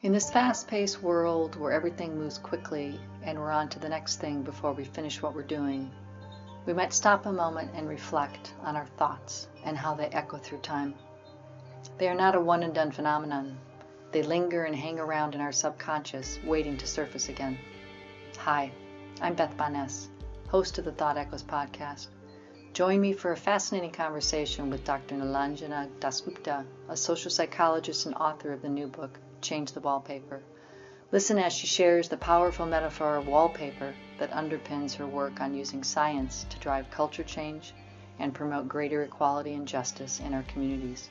In this fast-paced world where everything moves quickly and we're on to the next thing before we finish what we're doing, we might stop a moment and reflect on our thoughts and how they echo through time. They are not a one-and-done phenomenon. They linger and hang around in our subconscious, waiting to surface again. Hi, I'm Beth Bonness, host of the Thought Echoes podcast. Join me for a fascinating conversation with Dr. Nilanjana Dasgupta, a social psychologist and author of the new book, Change the Wallpaper. Listen as she shares the powerful metaphor of wallpaper that underpins her work on using science to drive culture change and promote greater equality and justice in our communities.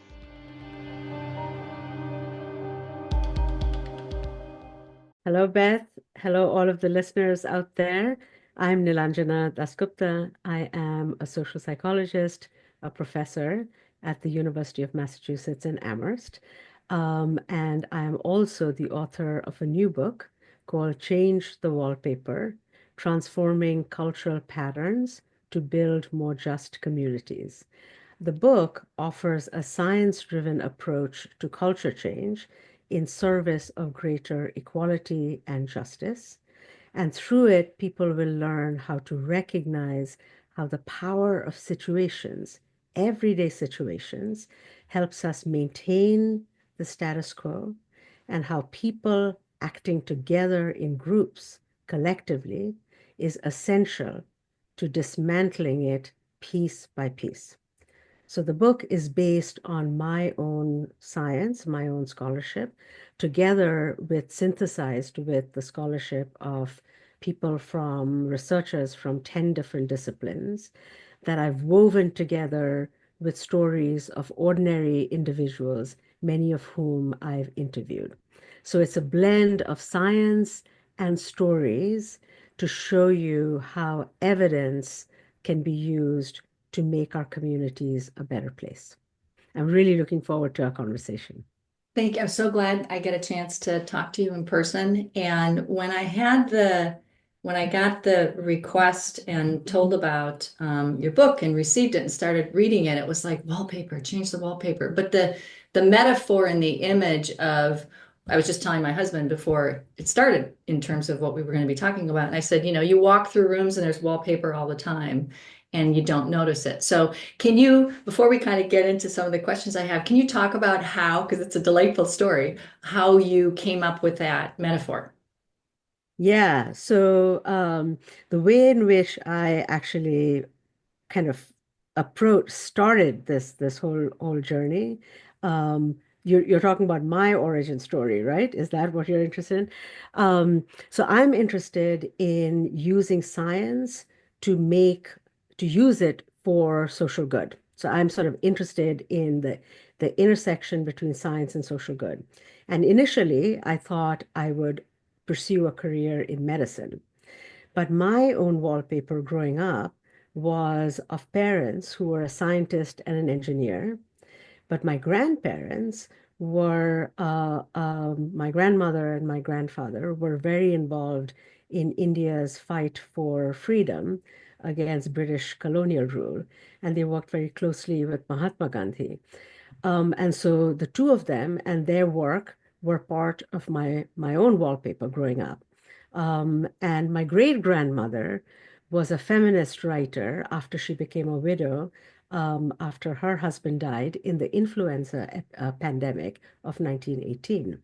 Hello, Beth. Hello, all of the listeners out there. I'm Nilanjana Dasgupta. I am a social psychologist, a professor at the University of Massachusetts in Amherst. And I am also the author of a new book called Change the Wallpaper, Transforming Cultural Patterns to Build More Just Communities. The book offers a science-driven approach to culture change in service of greater equality and justice. And through it, people will learn how to recognize how the power of situations, everyday situations, helps us maintain the status quo, and how people acting together in groups collectively is essential to dismantling it piece by piece. So the book is based on my own science, my own scholarship, together with synthesized with the scholarship of people from researchers from 10 different disciplines that I've woven together with stories of ordinary individuals, many of whom I've interviewed. So it's a blend of science and stories to show you how evidence can be used to make our communities a better place. I'm really looking forward to our conversation. Thank you. I'm so glad I get a chance to talk to you in person. And when I got the request and told about your book and received it and started reading it, it was like wallpaper, change the wallpaper. But the metaphor and the image of, I was just telling my husband before it started in terms of what we were going to be talking about. And I said, you walk through rooms and there's wallpaper all the time and you don't notice it. So can you, before we kind of get into some of the questions I have, can you talk about how, because it's a delightful story, how you came up with that metaphor? Yeah, so the way in which I actually kind of started this whole journey. You're talking about my origin story, right? Is that what you're interested in? So I'm interested in using science to use it for social good. So I'm sort of interested in the intersection between science and social good. And initially, I thought I would pursue a career in medicine. But my own wallpaper growing up was of parents who were a scientist and an engineer. But my grandparents were, my grandmother and my grandfather were very involved in India's fight for freedom against British colonial rule. And they worked very closely with Mahatma Gandhi. And so the two of them and their work were part of my own wallpaper growing up. And my great grandmother was a feminist writer after she became a widow, after her husband died in the influenza pandemic of 1918.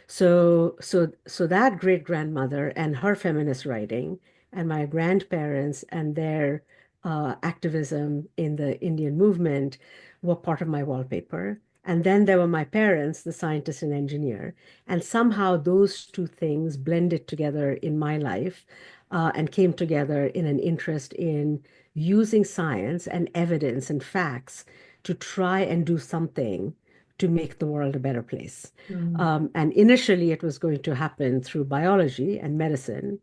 So that great grandmother and her feminist writing, and my grandparents and their activism in the Indian movement were part of my wallpaper. And then there were my parents, the scientist and engineer. And somehow those two things blended together in my life and came together in an interest in using science and evidence and facts to try and do something to make the world a better place. Mm. And initially, it was going to happen through biology and medicine.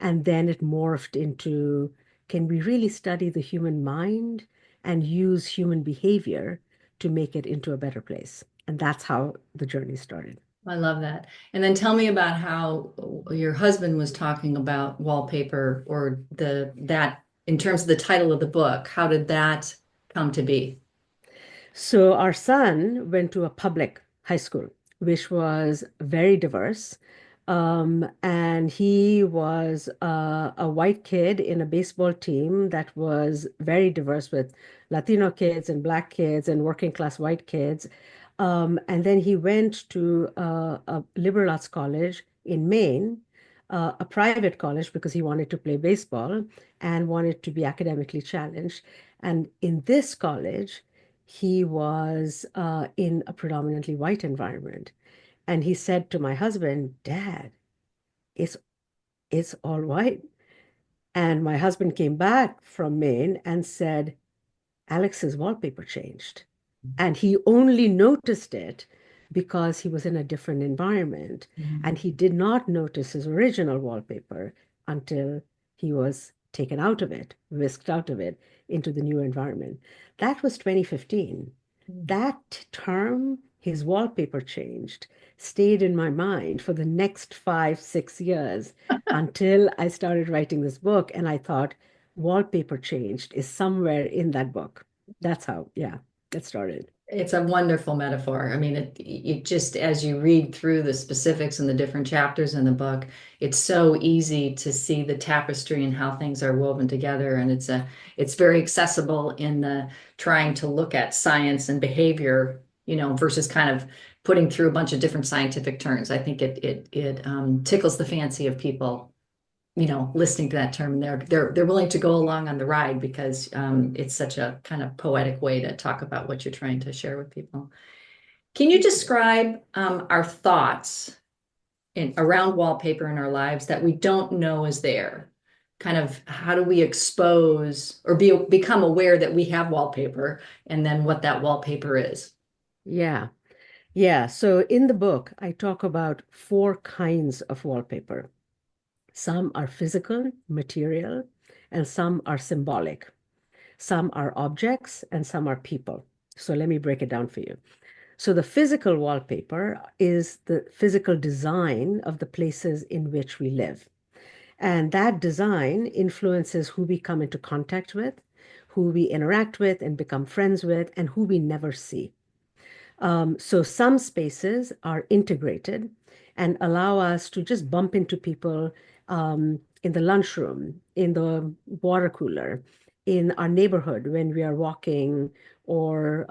And then it morphed into, can we really study the human mind and use human behavior to make it into a better place? And that's how the journey started. I love that. And then tell me about how your husband was talking about wallpaper or that in terms of the title of the book. How did that come to be? So our son went to a public high school. which was very diverse. And he was a white kid in a baseball team that was very diverse with Latino kids and Black kids and working class white kids. And then he went to a liberal arts college in Maine, a private college because he wanted to play baseball and wanted to be academically challenged. And in this college, he was in a predominantly white environment. And he said to my husband, Dad, it's it's all white. And my husband came back from Maine and said, Alex's wallpaper changed. And he only noticed it because he was in a different environment. And he did not notice his original wallpaper until he was taken out of it, whisked out of it into the new environment. That was 2015. That term, his wallpaper changed, stayed in my mind for the next 5, 6 years until I started writing this book. And I thought, wallpaper changed is somewhere in that book. That's how, yeah, it started. It's a wonderful metaphor. I mean, it just, as you read through the specifics and the different chapters in the book, it's so easy to see the tapestry and how things are woven together. And it's very accessible in the trying to look at science and behavior, versus kind of putting through a bunch of different scientific terms. I think it tickles the fancy of people, listening to that term. They're willing to go along on the ride because it's such a kind of poetic way to talk about what you're trying to share with people. Can you describe our thoughts around wallpaper in our lives that we don't know is there? Kind of how do we expose or become aware that we have wallpaper and then what that wallpaper is? Yeah. Yeah. So in the book, I talk about 4 kinds of wallpaper. Some are physical, material, and some are symbolic. Some are objects and some are people. So let me break it down for you. So the physical wallpaper is the physical design of the places in which we live. And that design influences who we come into contact with, who we interact with and become friends with, and who we never see. So some spaces are integrated and allow us to just bump into people in the lunchroom, in the water cooler, in our neighborhood when we are walking or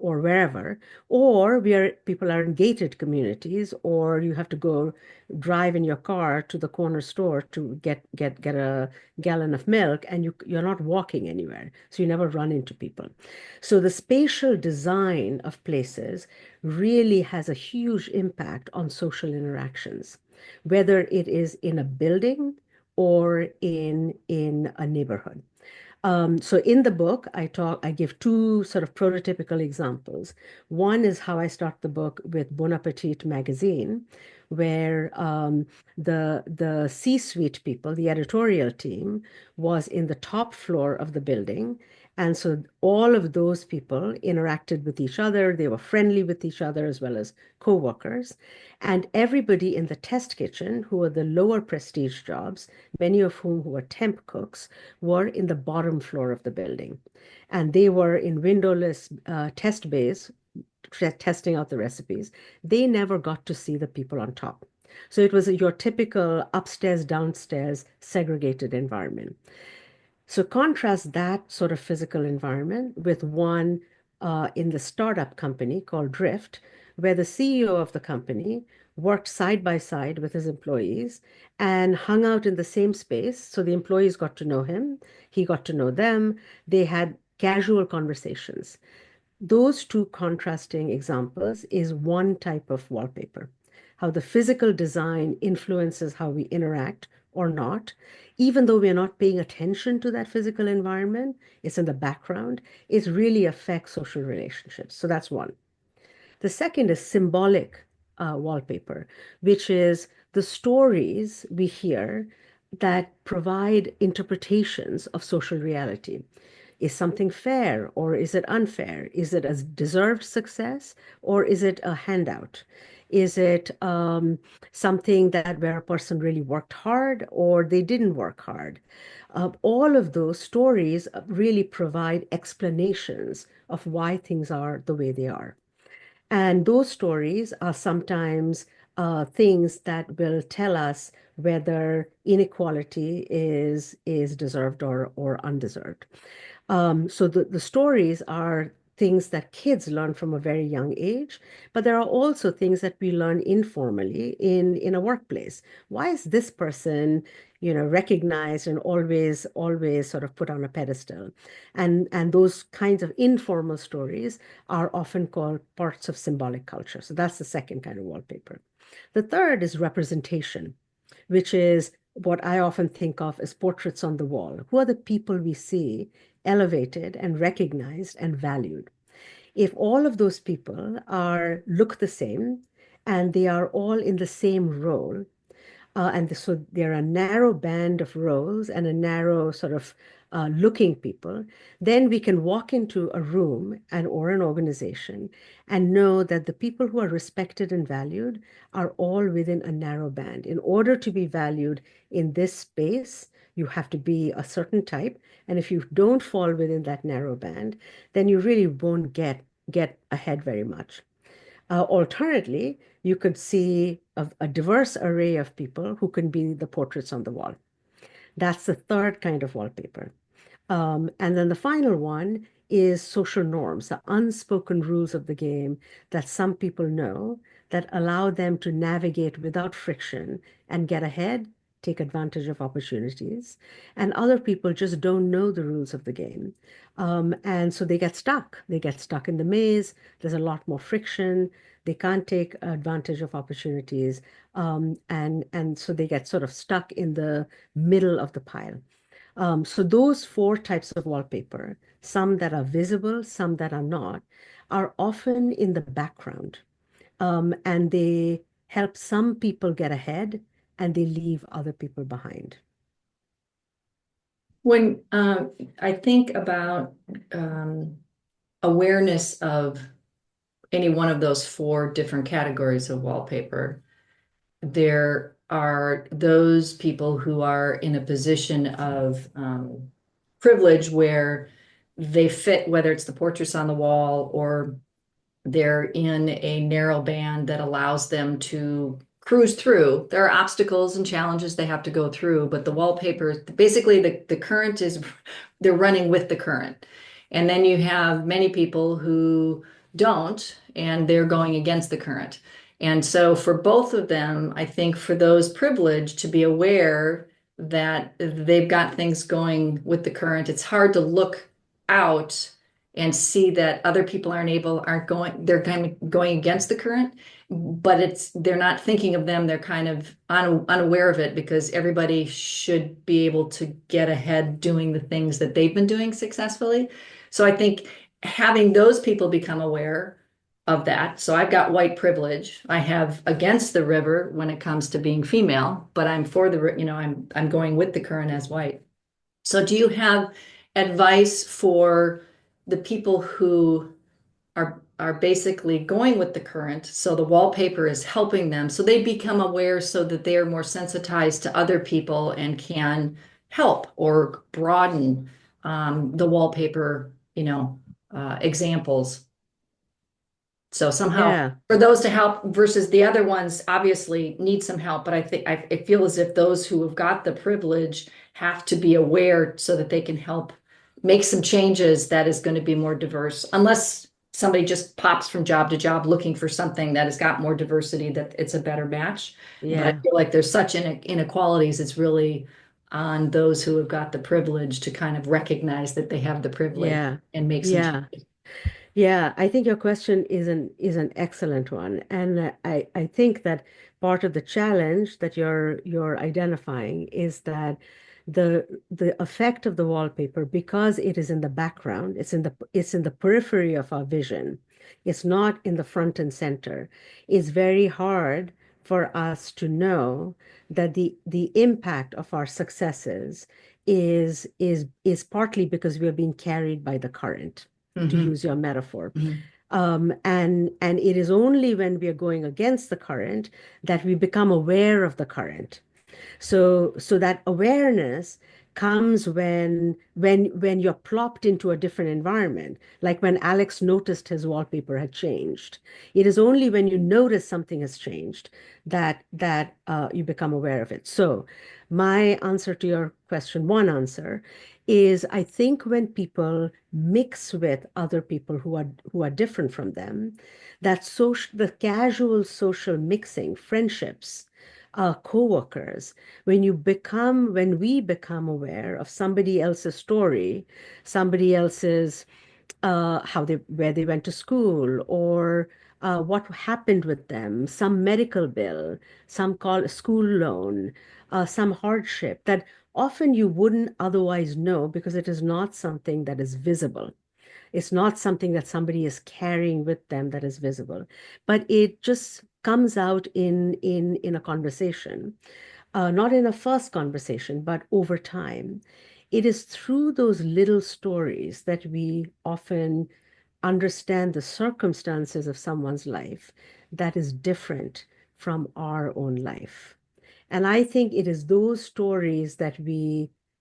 wherever, or people are in gated communities, or you have to go drive in your car to the corner store to get a gallon of milk, and you're not walking anywhere, so you never run into people. So the spatial design of places really has a huge impact on social interactions, whether it is in a building or in a neighborhood. So in the book, I give 2 sort of prototypical examples. One is how I start the book with Bon Appetit magazine, where the C-suite people, the editorial team, was in the top floor of the building. And so all of those people interacted with each other. They were friendly with each other as well as co-workers. And everybody in the test kitchen, who were the lower prestige jobs, many of whom who were temp cooks, were in the bottom floor of the building. And they were in windowless test bays testing out the recipes. They never got to see the people on top. So it was your typical upstairs, downstairs, segregated environment. So contrast that sort of physical environment with one in the startup company called Drift, where the CEO of the company worked side by side with his employees and hung out in the same space. So the employees got to know him, he got to know them. They had casual conversations. Those 2 contrasting examples is one type of wallpaper, how the physical design influences how we interact or not. Even though we're not paying attention to that physical environment, it's in the background, it really affects social relationships. So that's one. The second is symbolic wallpaper, which is the stories we hear that provide interpretations of social reality. Is something fair or is it unfair? Is it a deserved success or is it a handout? Is it something that where a person really worked hard or they didn't work hard? All of those stories really provide explanations of why things are the way they are. And those stories are sometimes things that will tell us whether inequality is deserved or undeserved. So the stories are things that kids learn from a very young age, but there are also things that we learn informally in a workplace. Why is this person, recognized and always sort of put on a pedestal? And those kinds of informal stories are often called parts of symbolic culture. So that's the second kind of wallpaper. The third is representation, which is what I often think of as portraits on the wall. Who are the people we see elevated and recognized and valued? If all of those people are look the same and they are all in the same role, and so there are a narrow band of roles and a narrow sort of looking people, then we can walk into a room or an organization and know that the people who are respected and valued are all within a narrow band. In order to be valued in this space, you have to be a certain type. And if you don't fall within that narrow band, then you really won't get ahead very much. Alternately, you could see a diverse array of people who can be the portraits on the wall. That's the third kind of wallpaper. And then the final one is social norms, the unspoken rules of the game that some people know that allow them to navigate without friction and get ahead, take advantage of opportunities. And other people just don't know the rules of the game. And so they get stuck. They get stuck in the maze. There's a lot more friction. They can't take advantage of opportunities. And so they get sort of stuck in the middle of the pile. So those four types of wallpaper, some that are visible, some that are not, are often in the background. And they help some people get ahead and they leave other people behind. When I think about awareness of any one of those four different categories of wallpaper, there are those people who are in a position of privilege where they fit, whether it's the portraits on the wall or they're in a narrow band that allows them to cruise through. There are obstacles and challenges they have to go through, but the wallpaper, basically the current is, they're running with the current. And then you have many people who don't, and they're going against the current. And so for both of them, I think for those privileged to be aware that they've got things going with the current, it's hard to look out and see that other people they're kind of going against the current, but they're not thinking of them. They're kind of unaware of it because everybody should be able to get ahead doing the things that they've been doing successfully. So I think having those people become aware of that. So I've got white privilege. I have against the river when it comes to being female, but I'm for I'm going with the current as white. So do you have advice for the people who are basically going with the current, so the wallpaper is helping them, so they become aware so that they are more sensitized to other people and can help or broaden the wallpaper, examples. So somehow Yeah, for those to help versus the other ones obviously need some help, but I feel as if those who have got the privilege have to be aware so that they can help make some changes that is going to be more diverse, unless somebody just pops from job to job looking for something that has got more diversity, that it's a better match. But I yeah, feel like there's such inequalities. It's really on those who have got the privilege to kind of recognize that they have the privilege yeah, and make some yeah. changes. Yeah, I think your question is an excellent one, and I think that part of the challenge that you're identifying is that the effect of the wallpaper, because it is in the background, it's in the periphery of our vision, it's not in the front and center. It's very hard for us to know that the impact of our successes is partly because we are being carried by the current, to Mhm. use your metaphor. Mhm. And it is only when we are going against the current that we become aware of the current. So that awareness comes when you're plopped into a different environment, like when Alex noticed his wallpaper had changed. It is only when you notice something has changed that you become aware of it. So my answer to your question, one answer, is I think when people mix with other people who are different from them, the casual social mixing, friendships, co-workers, when we become aware of somebody else's story, somebody else's where they went to school, or what happened with them, some medical bill, school loan, some hardship that often you wouldn't otherwise know because it is not something that is visible. It's not something that somebody is carrying with them that is visible, but it just comes out in a conversation, not in a first conversation, but over time. It is through those little stories that we often understand the circumstances of someone's life that is different from our own life. And I think it is those stories that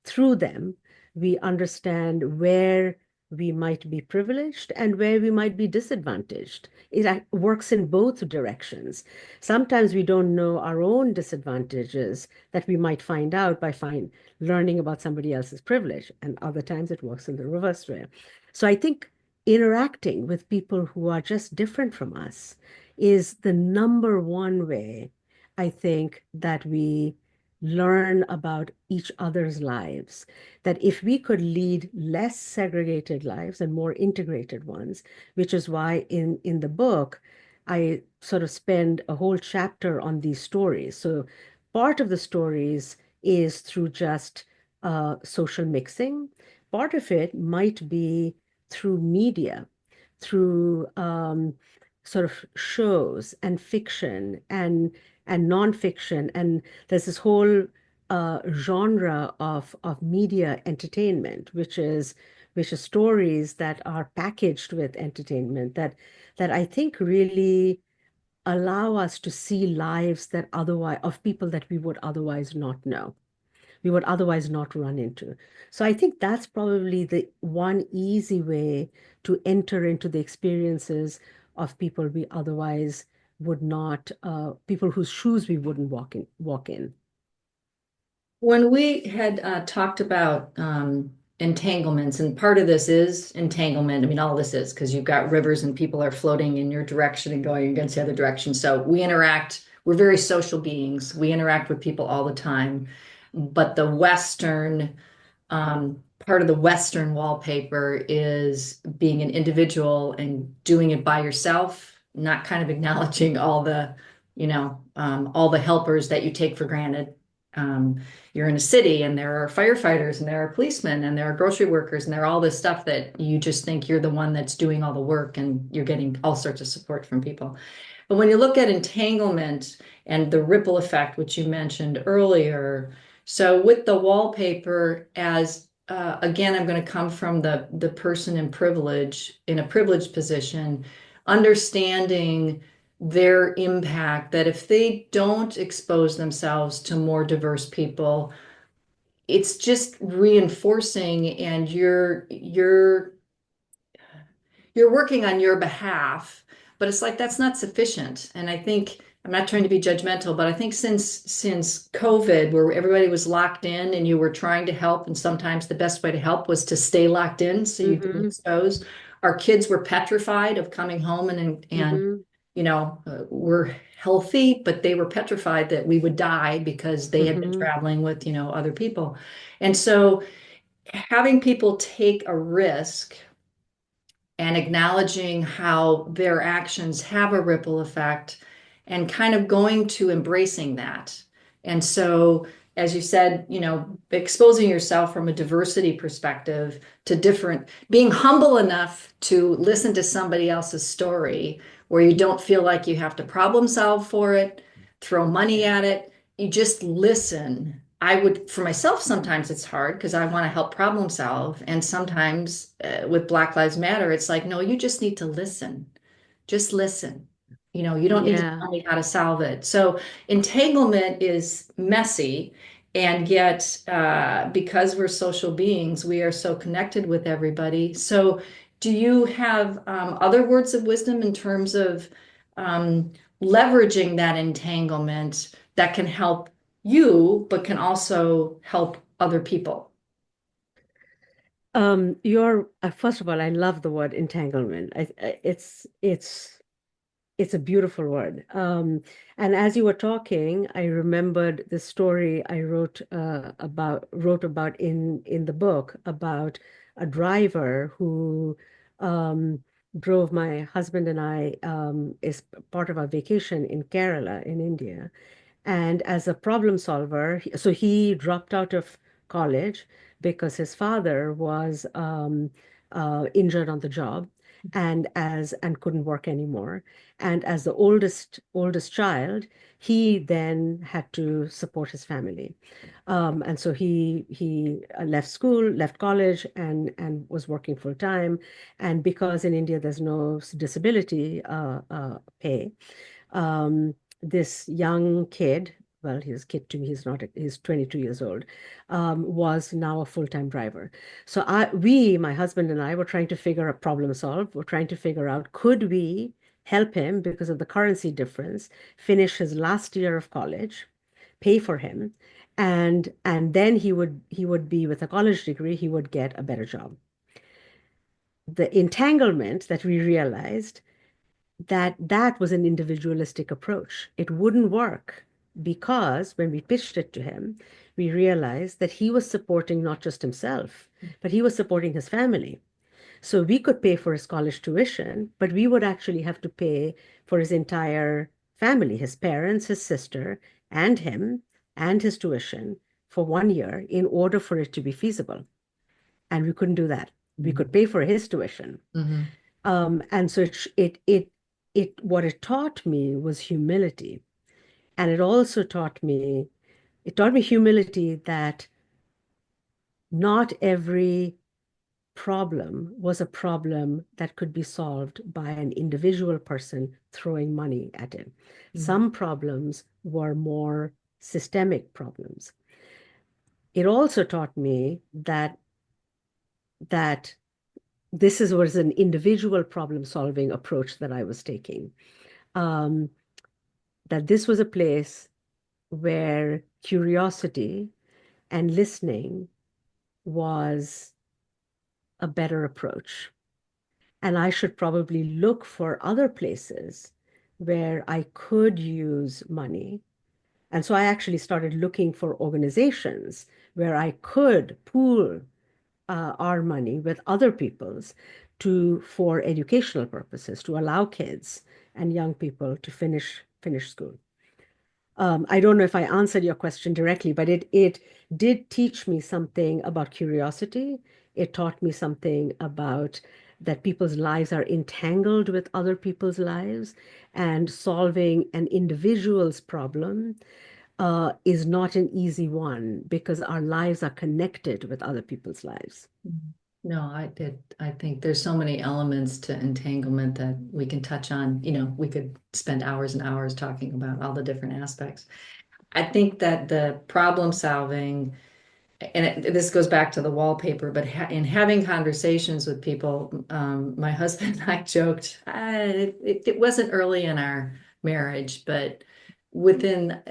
through them, we understand where we might be privileged and where we might be disadvantaged. It works in both directions. Sometimes we don't know our own disadvantages that we might find out by learning about somebody else's privilege, and other times it works in the reverse way. So I think interacting with people who are just different from us is the number one way I think that we learn about each other's lives. That if we could lead less segregated lives and more integrated ones, which is why in the book, I sort of spend a whole chapter on these stories. So part of the stories is through just social mixing. Part of it might be through media, through sort of shows and fiction and nonfiction. And there's this whole genre of media entertainment, which is stories that are packaged with entertainment that I think really allow us to see lives that otherwise of people that we would otherwise not know, we would otherwise not run into. So I think that's probably the one easy way to enter into the experiences of people we otherwise would not, people whose shoes we wouldn't walk in. When we had talked about entanglements, and part of this is entanglement. I mean, all this is because you've got rivers and people are floating in your direction and going against the other direction. So we interact, we're very social beings. We interact with people all the time. But the Western, part of the Western wallpaper is being an individual and doing it by yourself, not kind of acknowledging all the, all the helpers that you take for granted. You're in a city and there are firefighters and there are policemen and there are grocery workers and there are all this stuff that you just think you're the one that's doing all the work and you're getting all sorts of support from people. But when you look at entanglement and the ripple effect, which you mentioned earlier, so with the wallpaper, as again, I'm going to come from the person in a privileged position, understanding their impact, that if they don't expose themselves to more diverse people, it's just reinforcing, and you're working on your behalf, but it's like that's not sufficient. And I think I'm not trying to be judgmental, but I think since COVID, where everybody was locked in and you were trying to help, and sometimes the best way to help was to stay locked in so you didn't expose. Our kids were petrified of coming home and were healthy, but they were petrified that we would die because they had been traveling with, other people. And so having people take a risk and acknowledging how their actions have a ripple effect and kind of going to embracing that. And so, as you said, exposing yourself from a diversity perspective to being humble enough to listen to somebody else's story where you don't feel like you have to problem solve for it, throw money at it. You just listen. For myself, sometimes it's hard because I want to help problem solve. And sometimes with Black Lives Matter, it's like, no, you just need to listen. Just listen. You don't need to tell me how to solve it. So entanglement is messy. And yet, because we're social beings, we are so connected with everybody. So, do you have other words of wisdom in terms of leveraging that entanglement that can help you, but can also help other people? You're first of all, I love the word entanglement. It's a beautiful word. And as you were talking, I remembered the story I wrote about in the book about a driver who drove my husband and I is part of our vacation in Kerala in India. And as a problem solver, so he dropped out of college because his father was injured on the job and couldn't work anymore. And as the oldest child, he then had to support his family. And so he left school, left college, and was working full time. And because in India there's no disability pay, this young kid, well, he's a kid to me, he's 22 years old, was now a full-time driver. So my husband and I were trying to figure out problem solve. We're trying to figure out, could we help him because of the currency difference, finish his last year of college, pay for him, and then he would be with a college degree, he would get a better job. The entanglement that we realized that was an individualistic approach. It wouldn't work because when we pitched it to him, we realized that he was supporting not just himself, but he was supporting his family. So we could pay for his college tuition, but we would actually have to pay for his entire family, his parents, his sister, and him, and his tuition for 1 year in order for it to be feasible. And we couldn't do that. We could pay for his tuition. And so what it taught me was humility. And it taught me humility that not every problem was a problem that could be solved by an individual person throwing money at it. Some problems were more systemic problems. It also taught me that was an individual problem-solving approach that I was taking. That this was a place where curiosity and listening was a better approach. And I should probably look for other places where I could use money. And so I actually started looking for organizations where I could pool our money with other people's for educational purposes, to allow kids and young people to finish school. I don't know if I answered your question directly, but it did teach me something about curiosity. It taught me something about that people's lives are entangled with other people's lives, and solving an individual's problem is not an easy one because our lives are connected with other people's lives. No, I think there's so many elements to entanglement that we can touch on. We could spend hours and hours talking about all the different aspects. I think that the problem solving, and this goes back to the wallpaper, but in having conversations with people, my husband and I joked, it wasn't early in our marriage, but within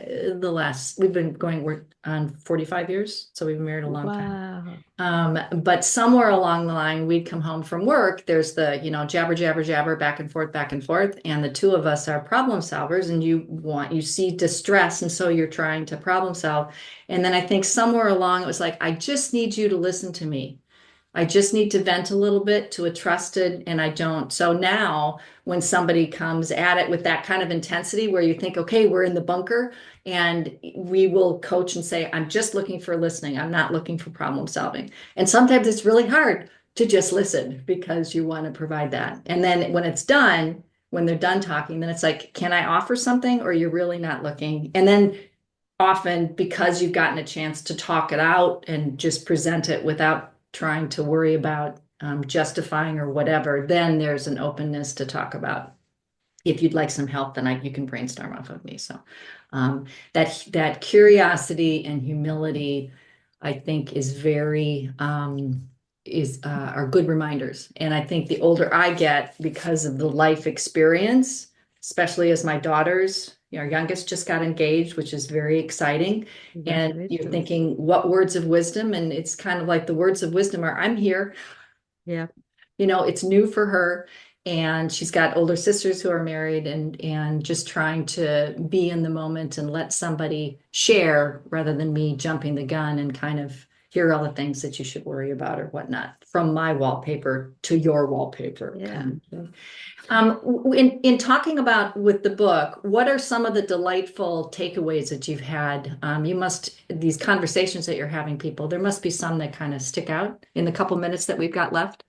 we've been we're on 45 years, so we've been married a long time. But somewhere along the line, we'd come home from work. There's the, jabber, jabber, jabber, back and forth. And the two of us are problem solvers, and you see distress. And so you're trying to problem solve. And then I think somewhere along, it was like, I just need you to listen to me. I just need to vent a little bit to a trusted, and I don't. So now when somebody comes at it with that kind of intensity where you think, okay, we're in the bunker, and we will coach and say, I'm just looking for listening. I'm not looking for problem solving. And sometimes it's really hard to just listen because you want to provide that. And then when it's done, when they're done talking, then it's like, can I offer something, or you're really not looking? And then often, because you've gotten a chance to talk it out and just present it without trying to worry about justifying or whatever, then there's an openness to talk about if you'd like some help, then you can brainstorm off of me. So that curiosity and humility, I think, is very are good reminders. And I think the older I get, because of the life experience, especially as my daughters, our youngest just got engaged, which is very exciting. And you're Congratulations. thinking, what words of wisdom? And it's kind of like the words of wisdom are, I'm here. Yeah. It's new for her, and she's got older sisters who are married, and just trying to be in the moment and let somebody share rather than me jumping the gun and kind of here are all the things that you should worry about or whatnot, from my wallpaper to your wallpaper Yeah. kind of thing. In talking about with the book, what are some of the delightful takeaways that you've had? These conversations that you're having, people, there must be some that kind of stick out in the couple minutes that we've got left.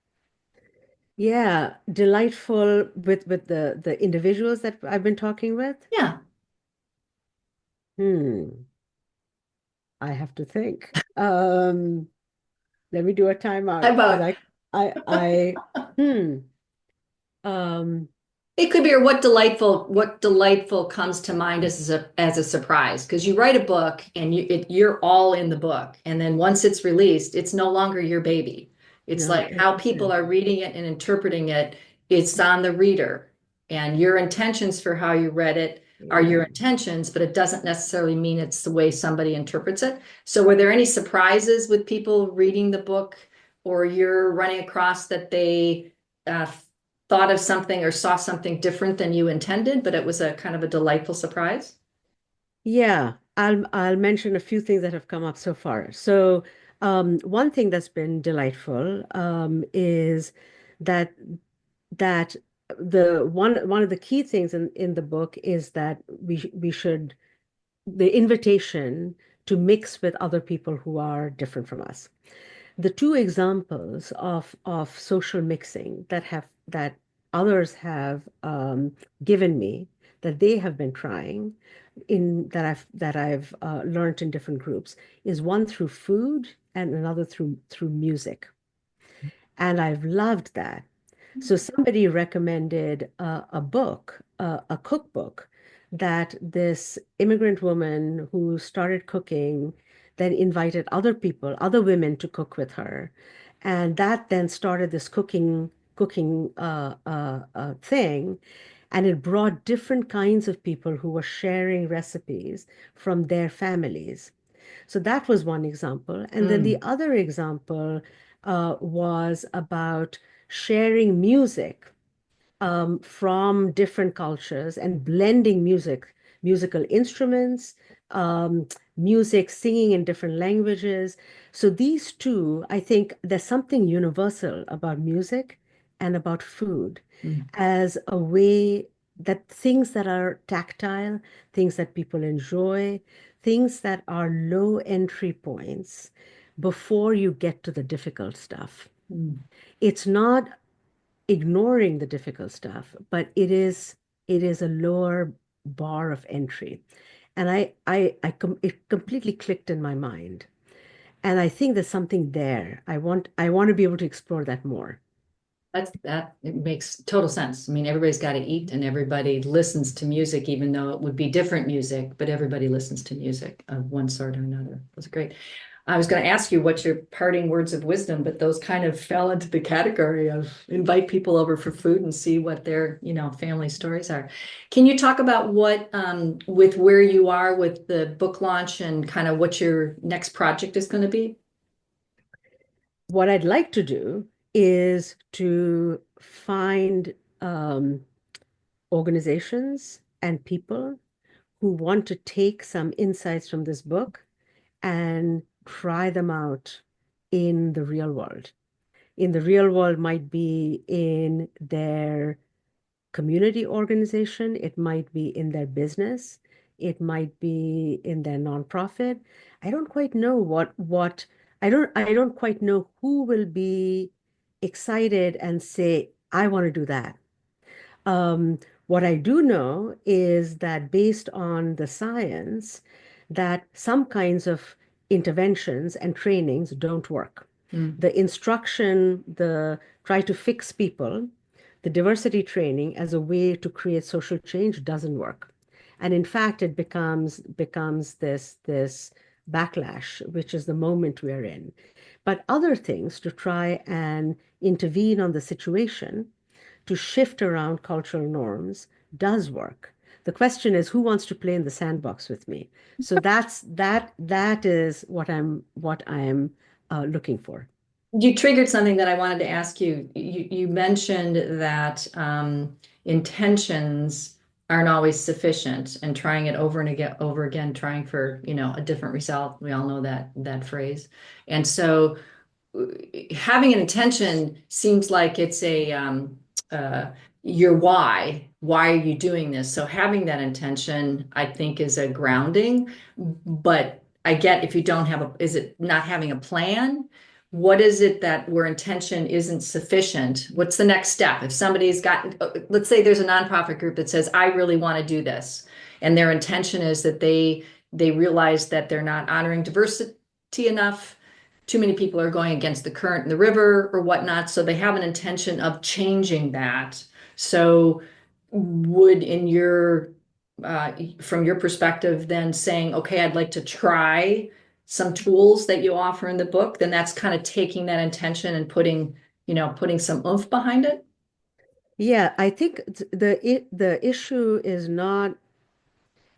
Yeah, delightful with the individuals that I've been talking with. Yeah. I have to think. Let me do a timeout. About Hmm. Um, it could be, or what delightful comes to mind as a surprise, because you write a book and you're all in the book, and then once it's released, it's no longer your baby. It's no, like how people are reading it and interpreting it. It's on the reader, and your intentions for how you read it are yeah. your intentions, but it doesn't necessarily mean it's the way somebody interprets it. So were there any surprises with people reading the book, or you're running across that they uh, thought of something or saw something different than you intended, but it was a kind of a delightful surprise? Yeah, I'll mention a few things that have come up so far. So, one thing that's been delightful is that that the one of the key things in the book is that we should the invitation to mix with other people who are different from us. The two examples of social mixing that others have given me that they have been trying in that I've learned in different groups is one through food and another through music, and I've loved that. So somebody recommended a book, a cookbook, that this immigrant woman who started cooking then invited other people, other women to cook with her. And that then started this cooking thing. And it brought different kinds of people who were sharing recipes from their families. So that was one example. And then the Mm. other example was about sharing music from different cultures and blending musical instruments, um, music, singing in different languages. So these two, I think there's something universal about music and about food Mm. as a way that things that are tactile, things that people enjoy, things that are low entry points before you get to the difficult stuff. Mm. It's not ignoring the difficult stuff, but it is a lower bar of entry. And it completely clicked in my mind. And I think there's something there. I want to be able to explore that more. It makes total sense. I mean, everybody's got to eat and everybody listens to music, even though it would be different music, but everybody listens to music of one sort or another. That's great. I was going to ask you what's your parting words of wisdom, but those kind of fell into the category of invite people over for food and see what their, family stories are. Can you talk about what, with where you are with the book launch and kind of what your next project is going to be? What I'd like to do is to find um, organizations and people who want to take some insights from this book and try them out in the real world. In the real world might be in their community organization, it might be in their business, it might be in their nonprofit. I don't quite know what I don't quite know who will be excited and say, I want to do that. Um, what I do know is that based on the science, that some kinds of interventions and trainings don't work. Mm. The instruction, the try to fix people, the diversity training as a way to create social change doesn't work. And in fact, it becomes this backlash, which is the moment we're in. But other things to try and intervene on the situation, to shift around cultural norms, does work. The question is, who wants to play in the sandbox with me? So that is what I'm looking for. You triggered something that I wanted to ask you. You mentioned that intentions aren't always sufficient, and trying it over and again, over again, trying for, a different result. We all know that phrase. And so having an intention seems like it's your why. Why are you doing this? So having that intention, I think, is a grounding. But I get, if you don't have is it not having a plan? What is it that where intention isn't sufficient? What's the next step? If somebody's got, let's say there's a nonprofit group that says, I really want to do this, and their intention is that they realize that they're not honoring diversity enough. Too many people are going against the current in the river or whatnot. So they have an intention of changing that. So would, from your perspective, then saying, okay, I'd like to try some tools that you offer in the book, then that's kind of taking that intention and putting some oomph behind it. Yeah, I think the issue is not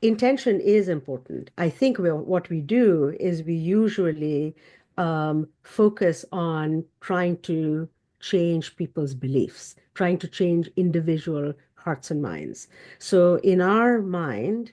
intention is important. I think what we do is we usually focus on trying to change people's beliefs, trying to change individual hearts and minds. So in our mind,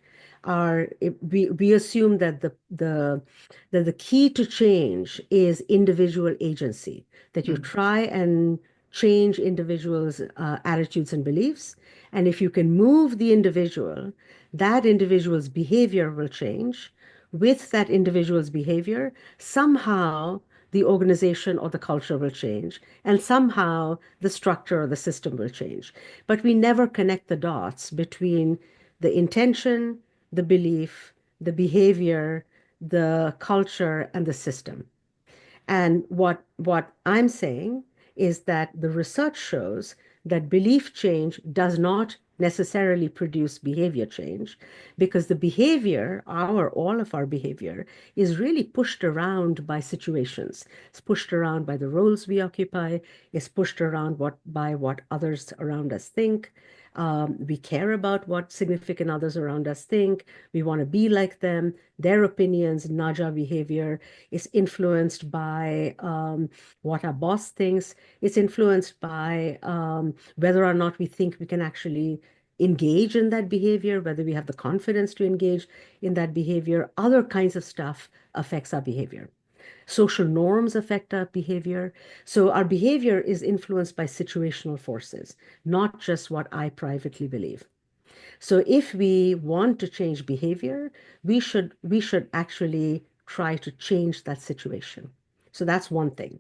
we assume that the key to change is individual agency, that you try and change individuals' attitudes and beliefs. And if you can move the individual, that individual's behavior will change. With that individual's behavior, somehow the organization or the culture will change, and somehow the structure or the system will change. But we never connect the dots between the intention, the belief, the behavior, the culture, and the system. And what I'm saying is that the research shows that belief change does not necessarily produce behavior change, because the behavior, all of our behavior, is really pushed around by situations. It's pushed around by the roles we occupy, it's pushed around by what others around us think. We care about what significant others around us think. We want to be like them. Their opinions nudge our behavior. It's influenced by what our boss thinks. It's influenced by whether or not we think we can actually engage in that behavior, whether we have the confidence to engage in that behavior. Other kinds of stuff affects our behavior. Social norms affect our behavior. So our behavior is influenced by situational forces, not just what I privately believe. So if we want to change behavior, we should actually try to change that situation. So that's one thing.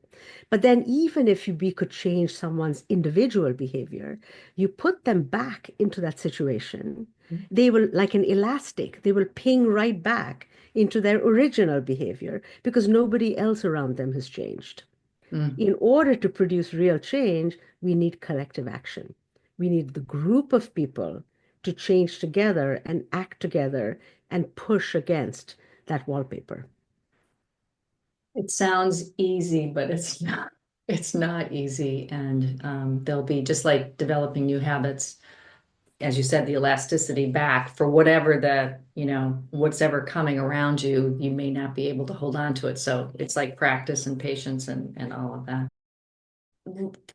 But then even if we could change someone's individual behavior, you put them back into that situation, they will, like an elastic, they will ping right back into their original behavior because nobody else around them has changed. In order to produce real change, we need collective action. We need the group of people to change together and act together and push against that wallpaper. It sounds easy, but it's not. It's not easy, and there'll be, just like developing new habits, as you said, the elasticity back for whatever what's ever coming around you. You may not be able to hold on to it. So it's like practice and patience and all of that.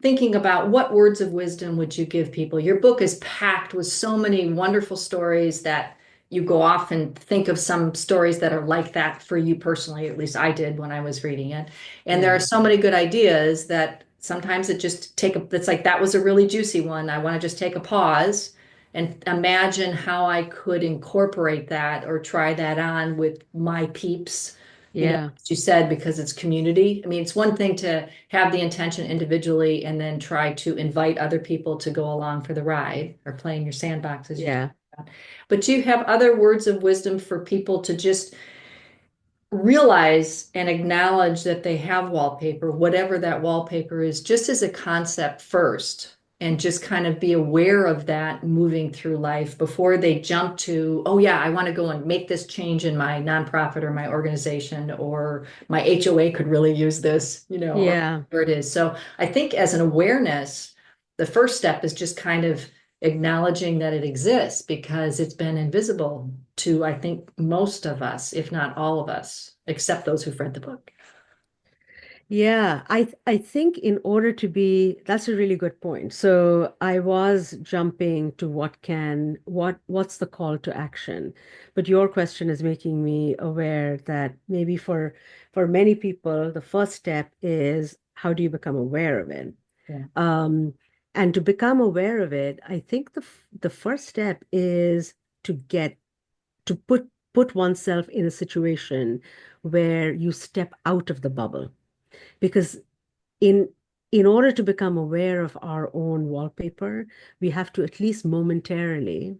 Thinking about what words of wisdom would you give people? Your book is packed with so many wonderful stories that you go off and think of some stories that are like that for you personally. At least I did when I was reading it. And there are so many good ideas that sometimes it's like, that was a really juicy one. I want to just take a pause and imagine how I could incorporate that or try that on with my peeps. As you said, because it's community. I mean, it's one thing to have the intention individually and then try to invite other people to go along for the ride or play in your sandbox, as you talked about. But do you have other words of wisdom for people to just realize and acknowledge that they have wallpaper, whatever that wallpaper is, just as a concept first, and just kind of be aware of that moving through life before they jump to, oh yeah, I want to go and make this change in my nonprofit or my organization, or my HOA could really use this, or Yeah. whatever it is. So I think as an awareness, the first step is just kind of acknowledging that it exists, because it's been invisible to, I think, most of us, if not all of us, except those who've read the book. Yeah, I think in order to be, that's a really good point. So I was jumping to what's the call to action? But your question is making me aware that maybe for many people, the first step is how do you become aware of it? Yeah. Um, and to become aware of it, I think the first step is to get to put oneself in a situation where you step out of the bubble. Because in in order to become aware of our own wallpaper, we have to at least momentarily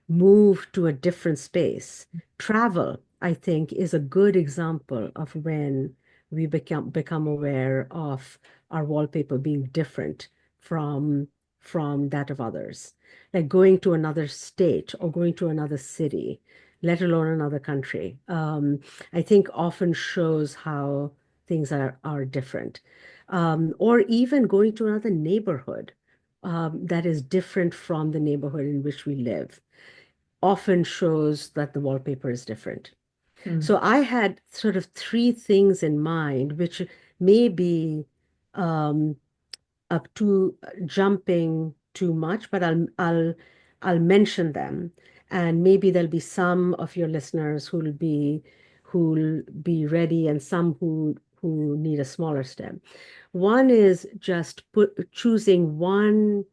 move to a different space. Travel, I think, is a good example of when we become aware of our wallpaper being different from from that of others. Like going to another state or going to another city, let alone another country. I think often shows how things are different. Or even going to another neighborhood that is different from the neighborhood in which we live often shows that the wallpaper is different. Mm. So I had sort of three things in mind, which may be um, up to jumping too much, but I'll mention them, and maybe there'll be some of your listeners who'll be ready, and some who need a smaller step. One is just choosing one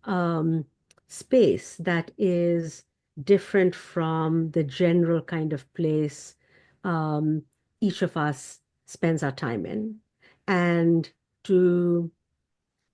um, space that is different from the general kind of place um, each of us spends our time in, and to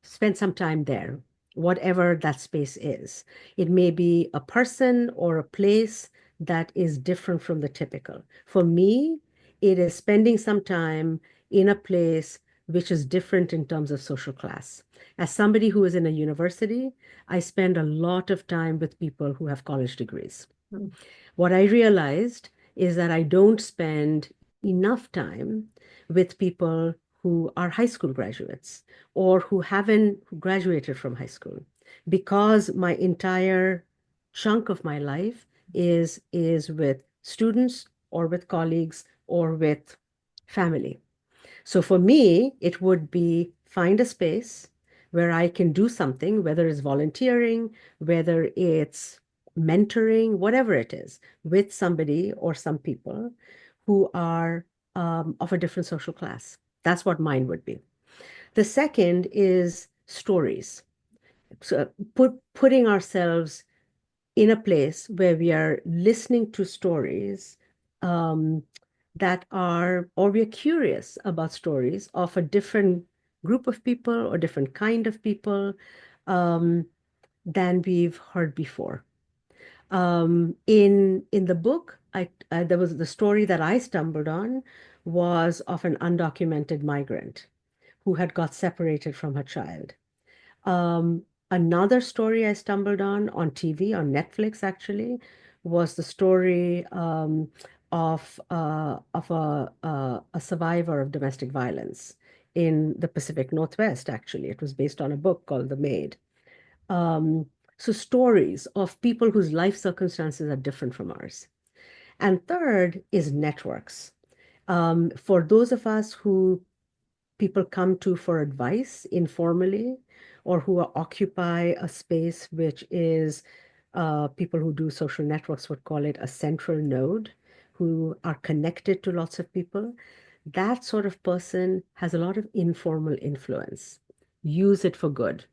spend some time there, whatever that space is. It may be a person or a place that is different from the typical. For me, it is spending some time in a place which is different in terms of social class. As somebody who is in a university, I spend a lot of time with people who have college degrees. Mm. What I realized is that I don't spend enough time with people who are high school graduates or who haven't graduated from high school, because my entire chunk of my life is with students or with colleagues or with family. So for me, it would be find a space where I can do something, whether it's volunteering, whether it's mentoring, whatever it is, with somebody or some people who are of a different social class. That's what mine would be. The second is stories. So putting ourselves in a place where we are listening to stories um, that are, or we're curious about stories of a different group of people or different kind of people um, than we've heard before. In the book, there was the story that I stumbled on was of an undocumented migrant who had got separated from her child. Um, Another story I stumbled on TV, on Netflix actually, was the story of a survivor of domestic violence in the Pacific Northwest, actually. It was based on a book called The Maid. Um, so stories of people whose life circumstances are different from ours. And third is networks. For those of us who people come to for advice informally, or who occupy a space which is people who do social networks would call it a central node, who are connected to lots of people. That sort of person has a lot of informal influence. Use it for good.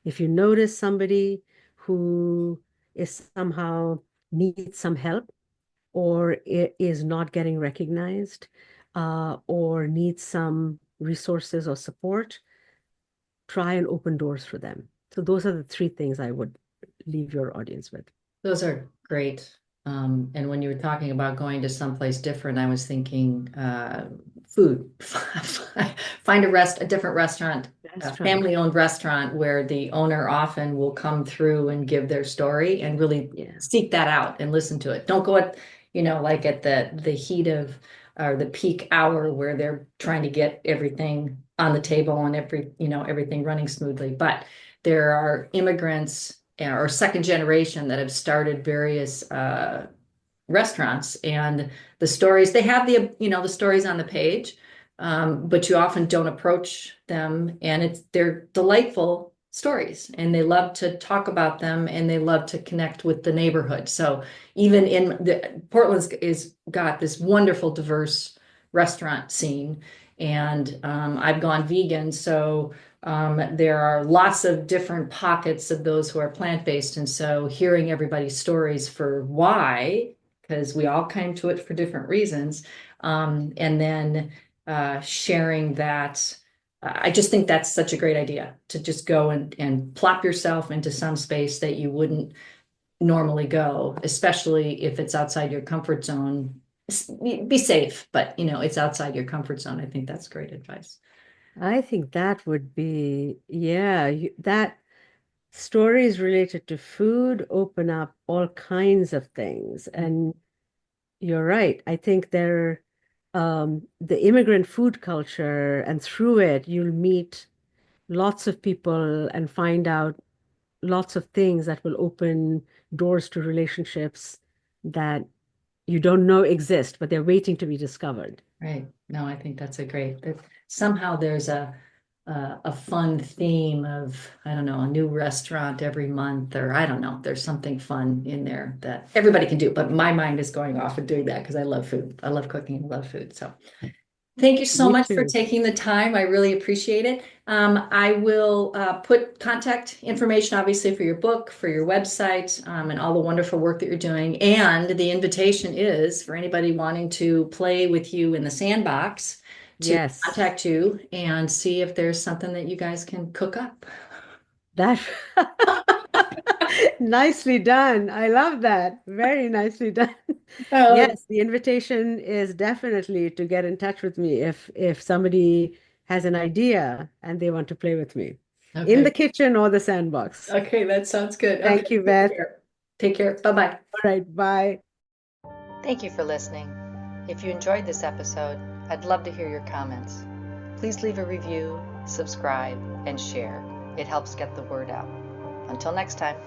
If you notice somebody who is somehow needs some help, or is not getting recognized, or needs some resources or support, try and open doors for them. So those are the three things I would leave your audience with. Those are great. And when you were talking about going to someplace different, I was thinking food. Find a different restaurant a Restaurant. family-owned restaurant where the owner often will come through and give their story and really Yeah. seek that out and listen to it. Don't go at, like at the heat of or the peak hour where they're trying to get everything on the table and everything running smoothly. But there are immigrants or second generation that have started various restaurants, and the stories they have the stories on the page, but you often don't approach them, and they're delightful stories, and they love to talk about them, and they love to connect with the neighborhood. So even in Portland's is got this wonderful diverse restaurant scene, and I've gone vegan, so there are lots of different pockets of those who are plant-based, and so hearing everybody's stories for why, because we all came to it for different reasons. And then sharing that. I just think that's such a great idea to just go and plop yourself into some space that you wouldn't normally go, especially if it's outside your comfort zone. Be safe, but it's outside your comfort zone. I think that's great advice. I think that would be, yeah, that stories related to food open up all kinds of things. And you're right. I think the immigrant food culture, and through it, you'll meet lots of people and find out lots of things that will open doors to relationships that you don't know exist, but they're waiting to be discovered. Right. No, I think that's that somehow there's a fun theme of, I don't know, a new restaurant every month, or I don't know, there's something fun in there that everybody can do. But my mind is going off and doing that because I love food. I love cooking and love food. So thank you so Me much for too. taking the time. I really appreciate it. I will put contact information, obviously, for your book, for your website, and all the wonderful work that you're doing. And the invitation is for anybody wanting to play with you in the sandbox to Yes, contact you and see if there's something that you guys can cook up. that nicely done. I love that. Very nicely done. Oh, Yes, the invitation is definitely to get in touch with me if somebody has an idea and they want to play with me in okay. the kitchen or the sandbox. Okay, that sounds good. Okay, Thank you, take Beth. care. Take care. Bye-bye. All right, bye. Thank you for listening. If you enjoyed this episode, I'd love to hear your comments. Please leave a review, subscribe, and share. It helps get the word out. Until next time.